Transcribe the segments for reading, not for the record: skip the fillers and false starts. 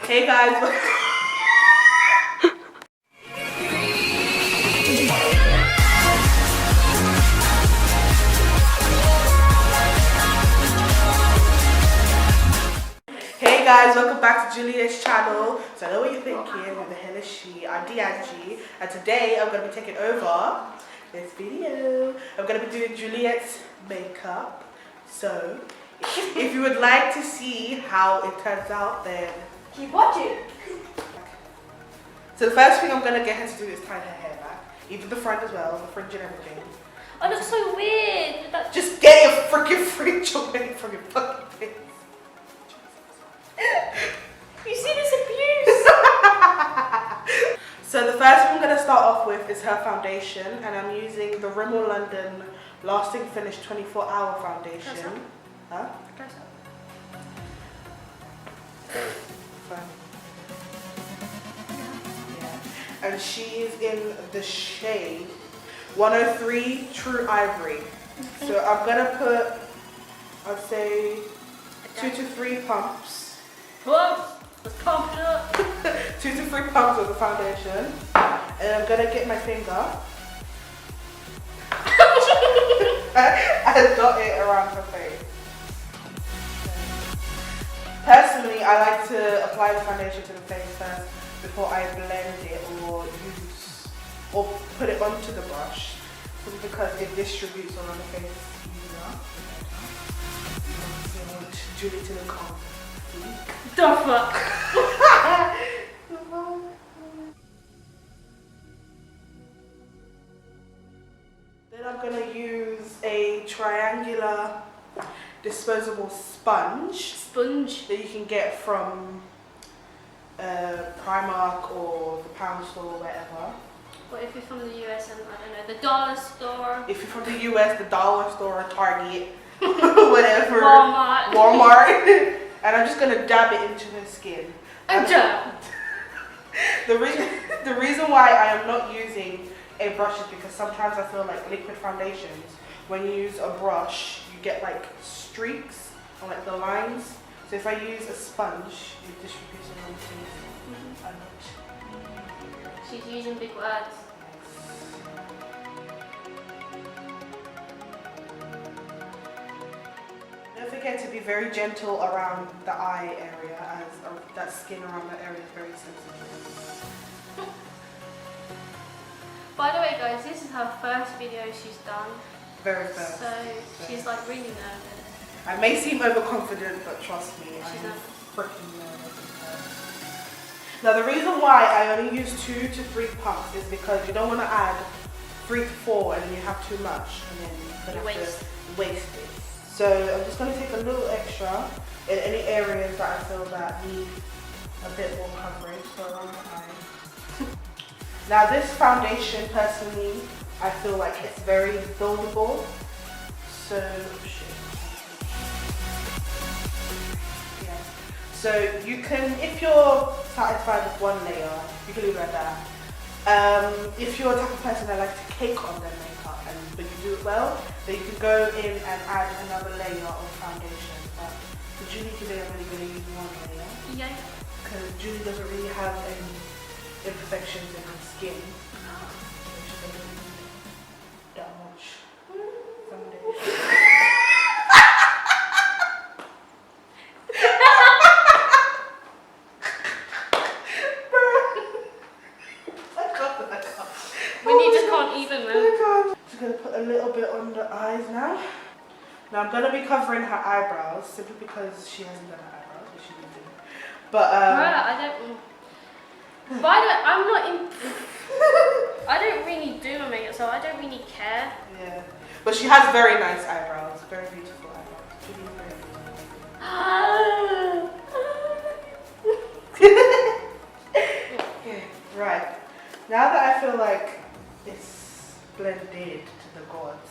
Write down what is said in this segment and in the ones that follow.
Hey guys. Hey guys, welcome back to Juliet's channel. So I know what you're thinking, who the hell is she? I'm D'Angie, and today I'm going to be taking over this video. I'm going to be doing Juliet's makeup. So if you would like to see how it turns out, then keep watching. So the first thing I'm going to get her to do is tie her hair back. Even the front as well, the fringe and everything. Oh, that's so weird. Just get your freaking fringe away from your fucking face. You see this abuse? So the first thing I'm going to start off with is her foundation, and I'm using the Rimmel London Lasting Finish 24-Hour Foundation. Huh? Fine. Yeah. And she's in the shade 103 True Ivory. So I'm going to put, I'd say, 2 to 3 pumps. Whoa, let's pump it up. 2 to 3 pumps of the foundation, and I'm gonna get my finger and dot it around her face. Personally, I like to apply the foundation to the face first before I blend it or put it onto the brush, simply because it distributes around the face easier. I want Julie to look on. The fuck? Then I'm going to use a triangular disposable sponge that you can get from Primark or the pound store or whatever. What if you're from the US and, I don't know, the dollar store? If you're from the US, the dollar store, Target, whatever. Walmart. And I'm just gonna dab it into her skin. The reason why I am not using a brush is because sometimes I feel like liquid foundations, when you use a brush, you get like streaks or like the lines. So if I use a sponge, it distributes around the face. She's using big words. Don't forget to be very gentle around the eye area, as that skin around that area is very sensitive. By the way guys, this is her first video she's done. Very first. So she's like really nervous. I may seem overconfident, but trust me, She's I'm freaking nervous. Now the reason why I only use 2 to 3 pumps is because you don't want to add 3 to 4 and then you have too much and then you're going to have to waste it. So I'm just going to take a little extra in any areas that I feel that need a bit more coverage, so around the eye. Now this foundation, personally, I feel like it's very buildable. So, yeah. So you can, if you're satisfied with one layer, you can leave it like that. If you're the type of person that likes to cake on their makeup, but you do it well, then you can go in and add another layer of foundation. But for Julie today, I'm only going to use one layer. Yeah. Because Julie doesn't really have any imperfections in her skin. So she doesn't need that much foundation. Just going to put a little bit on the eyes now. Now I'm going to be covering her eyebrows simply because she hasn't done her eyebrows, which she did do. But I I'm not in. I don't really do my makeup, so I don't really care. Yeah, but she has very nice eyebrows, very beautiful eyebrows. She is very beautiful. Okay, right. Now that I feel like it's blended to the gods,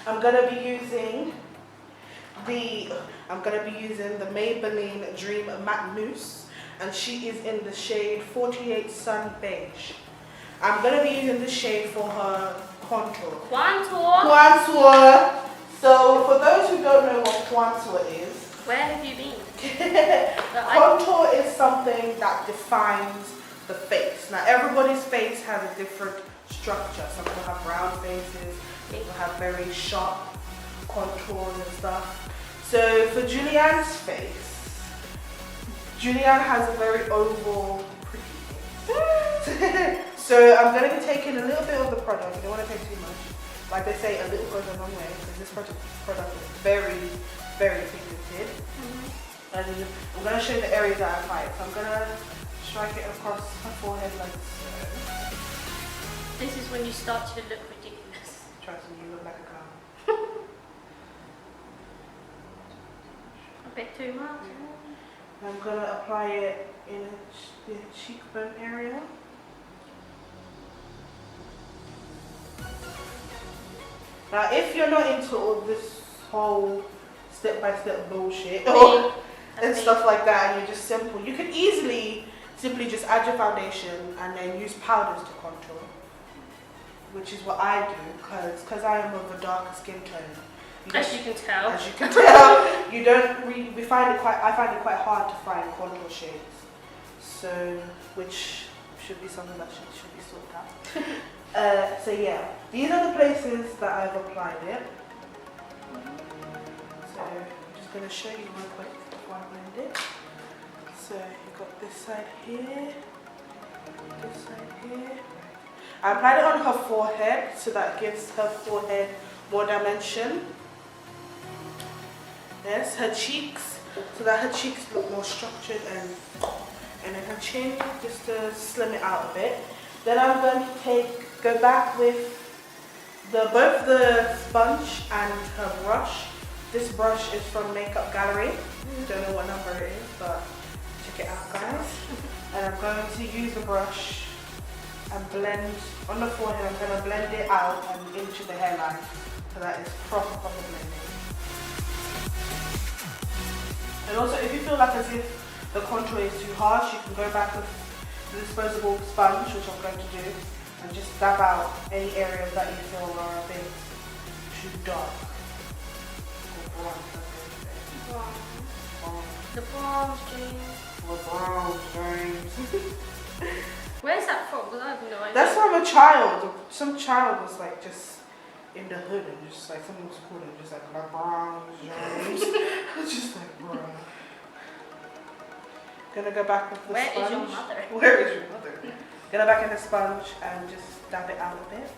I'm gonna be using the Maybelline Dream Matte Mousse, and she is in the shade 48 Sun Beige. I'm gonna be using this shade for her contour. Contour. So for those who don't know what contour is, where have you been? Contour is something that defines the face. Now everybody's face has a different structure. Some people have round faces, people have very sharp contours and stuff. So for Julianne's face, Julianne has a very oval, pretty face. So I'm going to be taking a little bit of the product. I don't want to take too much. Like they say, a little goes a long way, because this product is very, very pigmented. And I'm going to show you the areas that I apply it. So I'm going to strike it across her forehead like so. This is when you start to look ridiculous. Trust me, you look like a clown. A bit too much. I'm going to apply it in the cheekbone area. Now, if you're not into all this whole step-by-step bullshit and stuff like that, and you're just simple, you can simply just add your foundation and then use powders to contour, which is what I do, because I am of a darker skin tone. As you can tell. As you can tell, you don't really, I find it quite hard to find contour shades. So, which should be something that should be sorted out. So yeah, these are the places that I've applied it. So I'm just going to show you real quick before I blend it. So you've got this side here, this side here. I applied it on her forehead, so that gives her forehead more dimension. Yes, her cheeks, so that her cheeks look more structured, and then her chin, just to slim it out a bit. Then I'm going to go back with both the sponge and her brush. This brush is from Makeup Gallery. Don't know what number it is, but check it out, guys. And I'm going to use the brush and blend on the forehead. I'm going to blend it out and into the hairline, so that it's proper blending. And also, if you feel like as if the contour is too harsh, you can go back with the disposable sponge, which I'm going to do, and just dab out any areas that you feel are a bit too dark. Or brown. The bronze, James. Or brown, James. Where's that from? Because I have no idea. That's from a child. Some child was like just in the hood and just like someone was calling just like LeBron James. It's just like, bro. Gonna go back with the sponge. Where is your mother? Where is your mother? Gonna back in the sponge and just dab it out a bit.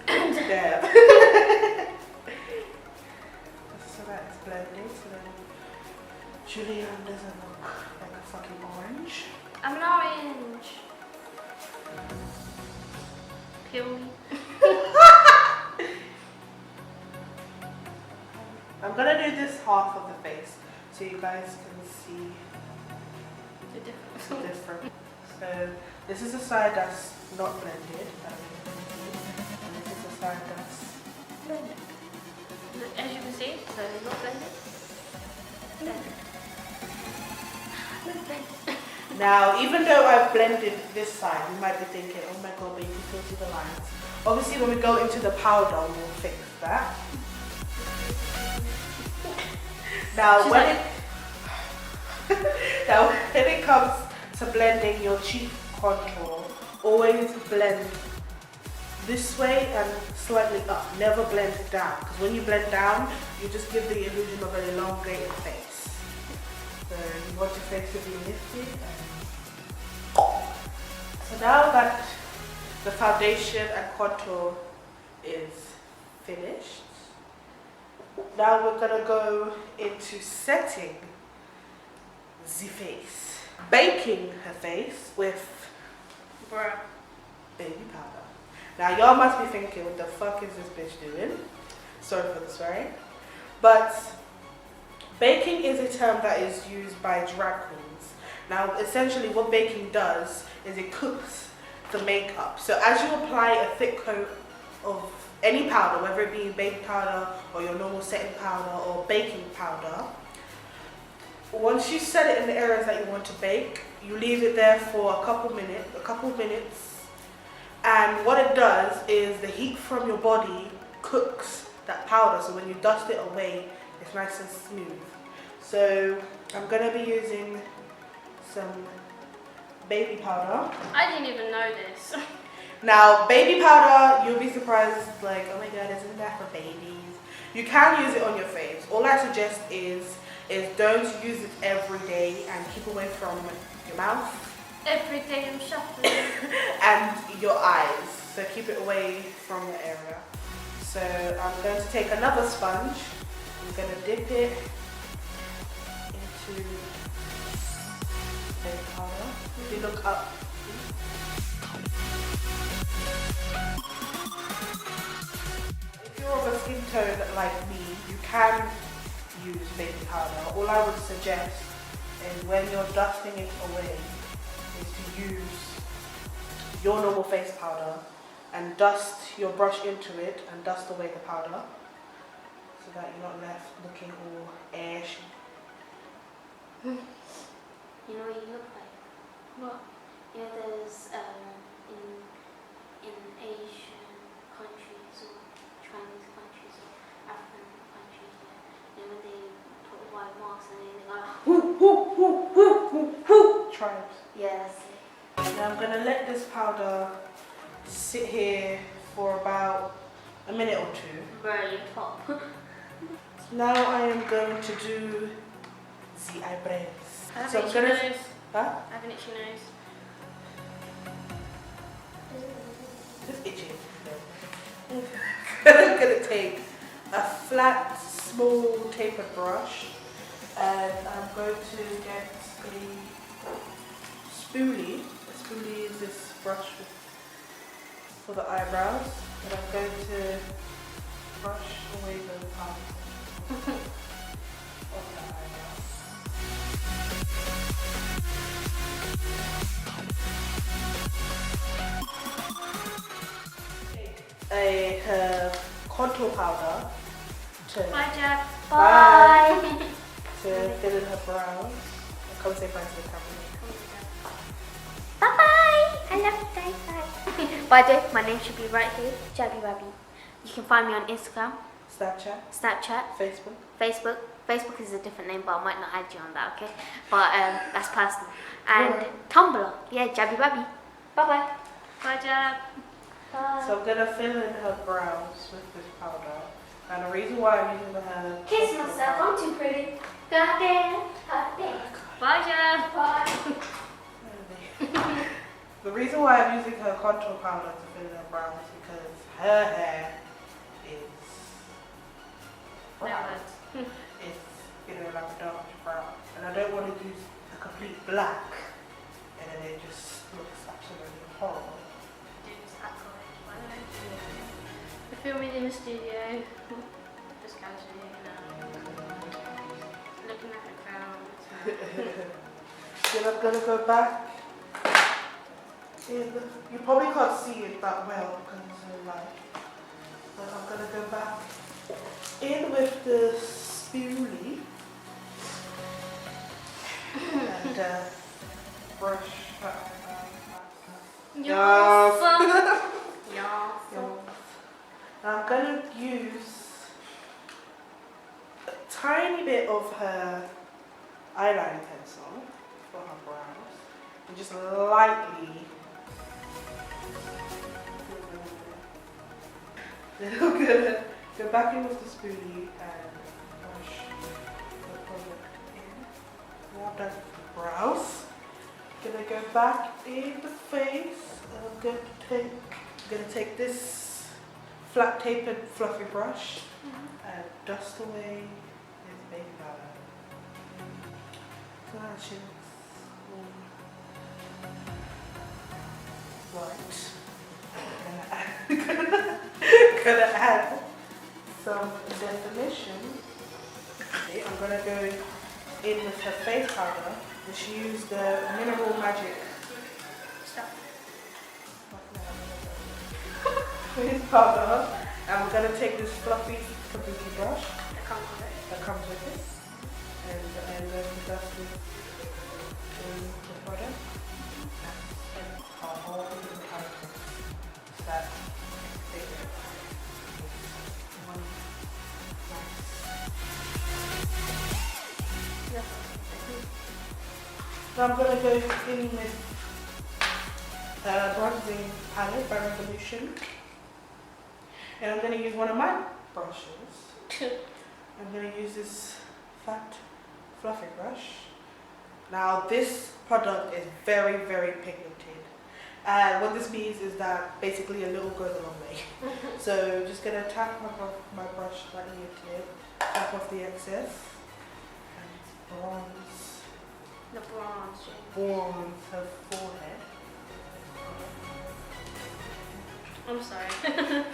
Dab. So that it's blended, so then Julianne doesn't look like a fucking orange. I'm an orange. Peel me. I'm gonna do this half of the face so you guys can see the difference. So this is the side that's not blended, and this is the side that's blended. As you can see, so it's not blended. Blended. Now, even though I've blended this side, you might be thinking, oh my god, but you can still see the lines. Obviously, when we go into the powder, we'll fix that. Now, when it comes to blending your cheek contour, always blend this way and slightly up. Never blend down, because when you blend down, you just give the illusion of an elongated face. So you want your face to be lifted. So now that the foundation and contour is finished, now we're gonna go into setting the face. Baking her face with baby powder. Now y'all must be thinking, what the fuck is this bitch doing? Sorry for the swearing. But baking is a term that is used by drag queens. Now essentially what baking does is it cooks the makeup. So as you apply a thick coat of any powder, whether it be baking powder or your normal setting powder or baking powder, once you set it in the areas that you want to bake, you leave it there for a couple minutes, and what it does is the heat from your body cooks that powder, so when you dust it away, it's nice and smooth. So I'm going to be using some baby powder. I didn't even know this. Now, baby powder, you'll be surprised, like, oh my god, isn't that for babies? You can use it on your face. All I suggest is don't use it every day and keep away from your mouth. Every day I'm shopping. And your eyes. So keep it away from the area. So I'm going to take another sponge. I'm going to dip it into baby powder. If you look up. If you're of a skin tone like me, you can use baby powder. All I would suggest is when you're dusting it away is to use your normal face powder and dust your brush into it and dust away the powder so that you're not left looking all ashy. You know what you look like? What? You know, there's in Asian countries or Chinese countries or African countries, you know, when they put white masks and then they go, Tribes. yes. Now I'm gonna let this powder sit here for about a minute or two. Very top. Now I am going to do the eyebrows. I have So an I'm itchy gonna. nose. Huh? I have an itchy nose. Just itching. I'm gonna take a flat, small, tapered brush, and I'm going to get a spoolie. A spoolie is this brush for the eyebrows, and I'm going to brush away the parts of the eyebrows. Take a contour powder to Bye, Jab. Bye. Bye. to fill in her brows. Come say bye to the camera. Bye bye. I love you guys. Bye. By the way, my name should be right here, Jabby Rabby. You can find me on Instagram, Snapchat, Snapchat, Facebook. Facebook. Facebook is a different name, but I might not add you on that, okay? But that's personal. And Right. Tumblr, yeah, Jabby Rabby. Bye bye. Bye, Jab. Bye. So I'm gonna fill in her brows with this powder. And the reason why I'm using her Kiss myself, I'm too pretty. Goddamn, goddamn. Bye, Jab. Bye. The reason why I'm using her contour powder to fill in her brows is because her hair is brown. No words. It's like a dark brown, and I don't want to use a complete black, and then it just looks absolutely horrible. Do this acrylic, by the way. We're filming in the studio. Just casually, you know. Looking at the crowd. Then I'm gonna go back in. You probably can't see it that well because it's so light, but I'm gonna go back in with the spoolie and brush that Yes. Now I'm gonna use a tiny bit of her eyeliner pencil for her brows and just lightly. Then I'm gonna go back in with the spoolie and brush the product in. Now I've done the brows. Gonna go back in the face. And I'm gonna take this flat tapered fluffy brush and dust away this baby powder. So that she looks right. Gonna add some definition. Okay, I'm gonna go in with her face powder, and she used the Mineral Magic face powder. And we're gonna take this fluffy kabuki brush that comes with it, and I'm going to dust it in the product and our whole different items that they get. One nice. Now I'm going to go in with bronzing palette by Revolution. And I'm going to use one of my brushes. I'm going to use this fat, fluffy brush. Now this product is very, very pigmented. And what this means is that basically a little goes a long way. So just going to tap my brush right here to it, tap off the excess, and bronze. The bronze. Bronze her forehead. I'm sorry.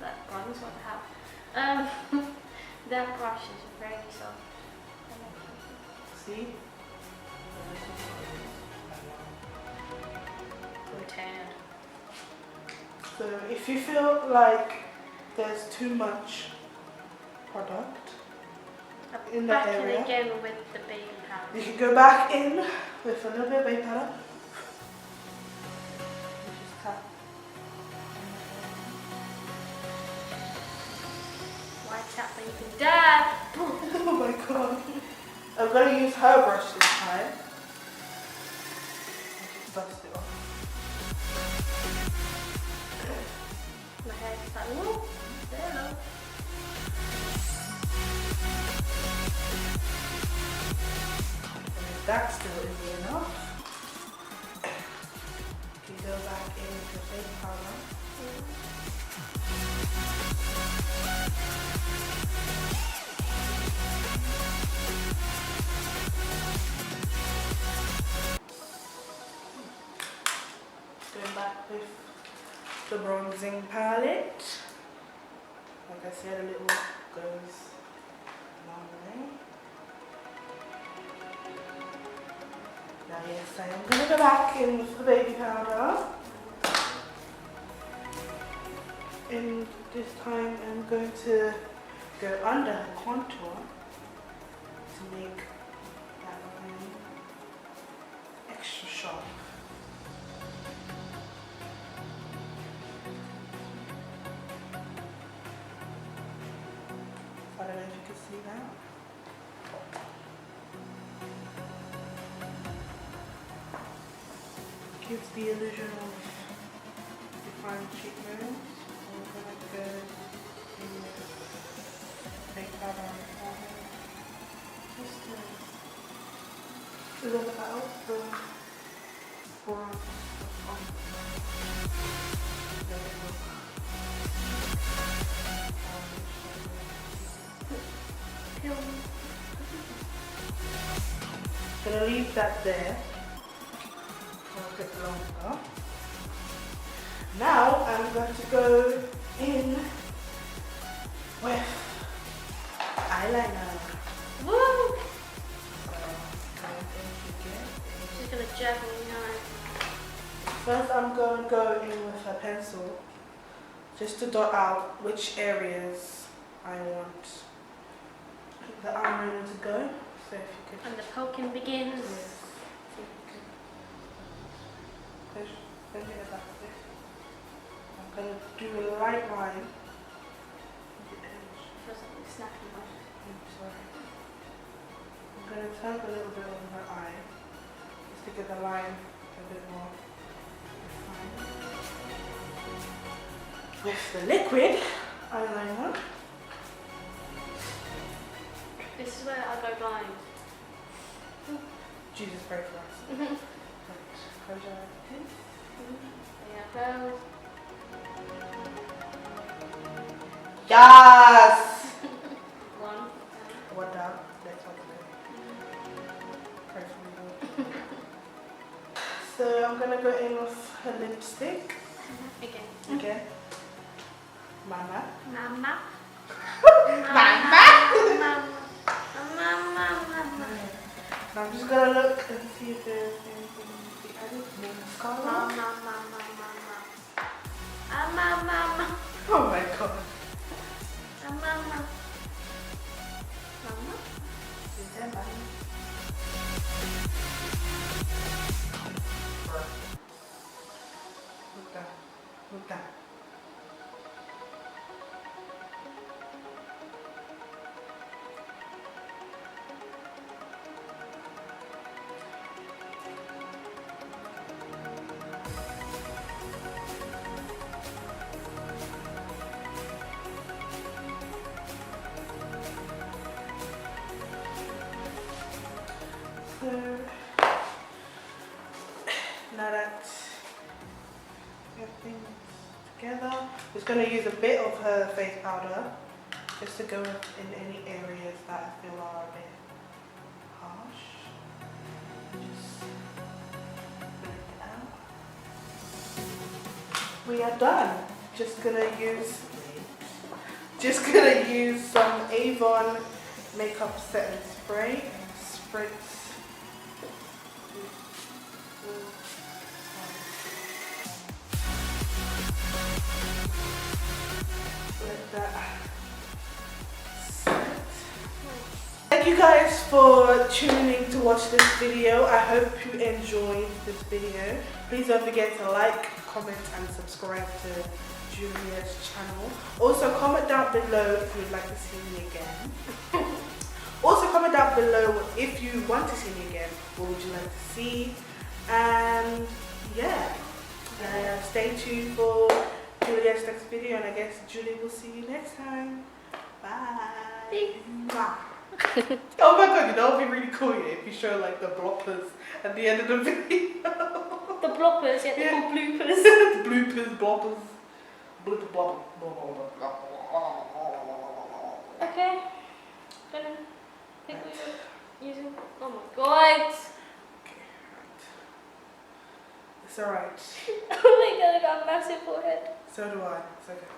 That bronze what have. That brush is very soft. See? I'm tan. So if you feel like there's too much product in that Back area, in again with the baby powder. you can go back in with a little bit of baby powder. Just tap. Why tap when you can dab? Oh my god. I'm going to use her brush this time. And just dust it off. My hair is like, whoa, hello. And if that still isn't enough, you can go back in with your baby powder. Going back with the bronzing palette. Like I said, a little goes a long way. Now yes, I am going to go back in with the baby powder. And this time I'm going to go under her contour to make that line extra sharp. I don't know if you can see that. Gives the illusion of defined cheekbones. I'm gonna go in with make that on the forehead. Just to look out the bronze on the look. Gonna leave that there for a bit longer. Now I'm going to go in with eyeliner. Woo! So, She's gonna jab me now. first I'm going to go in with a pencil just to dot out which areas I want the eyeliner to go. So if you could And the poking begins. yes. So you can push it back a bit. I'm going to do a light line at the edge. Feels like it's snapping off. I'm sorry. I'm going to tap a little bit on her eye just to get the line a bit more defined. With the liquid eyeliner, This is where I go blind. Jesus pray for us. Mhm. Right, close your eyes, okay? There you go. Yes! One. One down, next one to go. Pray for me, Lord. So I'm going to go in with her lipstick. Again. Okay. Mama. Mama. Mama. Mama. Now I'm just gonna look and see if there's anything to be added. Mascara. Mama. Mama. Oh my god. Mama. Mama. Is that mine? Look down. Look down. So now that everything's together, just going to use a bit of her face powder just to go in any areas that I feel are a bit harsh. Just blend it out. We are done. Just gonna use some Avon makeup setting spray and spritz. Let that set. Thank you guys for tuning in to watch this video. I hope you enjoyed this video. Please don't forget to like, comment and subscribe to Julia's channel. Also comment down below if you'd like to see me again. Also comment down below if you want to see me again, what would you like to see. And yeah, stay tuned for Julia's next video, and I guess Julie will see you next time. Bye. Mwah. Oh my god, that would be really cool if you show like the bloopers at the end of the video. The bloppers, yeah, they're called bloopers. The bloopers, bloppers. Blooper, blopper, blopper. Okay. Gonna think we were using. Oh my god! Okay, right. It's alright. Oh my god, I got a massive forehead. So do I. It's okay.